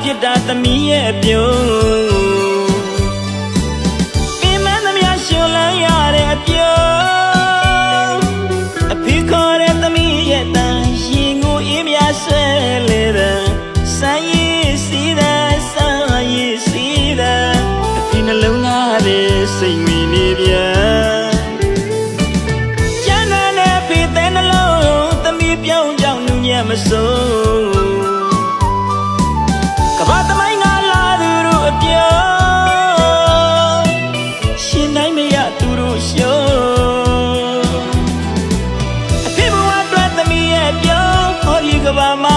ဖြစ်တာသမီးရဲ့ပြုံးပင်မသမျှရှင်လန်းရတဲ့အပြုံးအဖေခေါ်တဲ့သမီးရဲ့တန်ရင်ကိုအေးမြဆွဲလေတဲ့စမ်းရည်စီးတဲ့စမ်းရည်စီးတဲ့အဖေနှလုံးသားရဲ့စိတ်ဝင်နေပြန်ကျန်တဲ့ဖေးတဲ့နှလုံးသမီးပြောင်းကြောင်နူးညံ့မစိုးကဘာသမိုင်းကလာသူတို့အပြုံးရှင်နိုင်မရသူတို့ရှုံးအဖေဘဝအတွက်သမီးရဲ့ပြုံးဟောဒီကဘာမှာ